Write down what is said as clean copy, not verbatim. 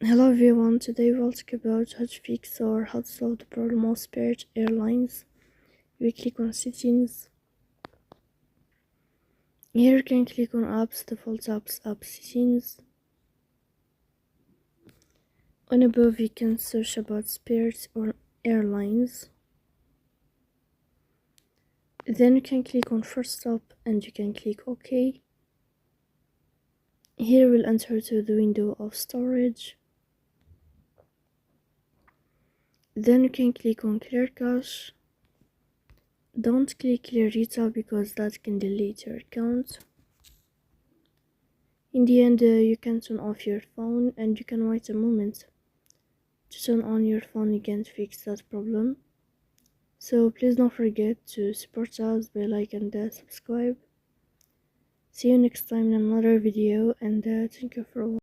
Hello everyone, today we'll talk about how to fix or how to solve the problem of Spirit Airlines. We click on settings. Here you can click on apps, default apps, app settings. On above you can search about Spirit or Airlines. Then you can click on first stop and you can click OK. Here we'll enter to the window of storage. Then you can click on clear cache. Don't click clear data because that can delete your account. In the end, you can turn off your phone and you can wait a moment to turn on your phone again to fix that problem. So please don't forget to support us by like and subscribe. See you next time in another video, and thank you for watching.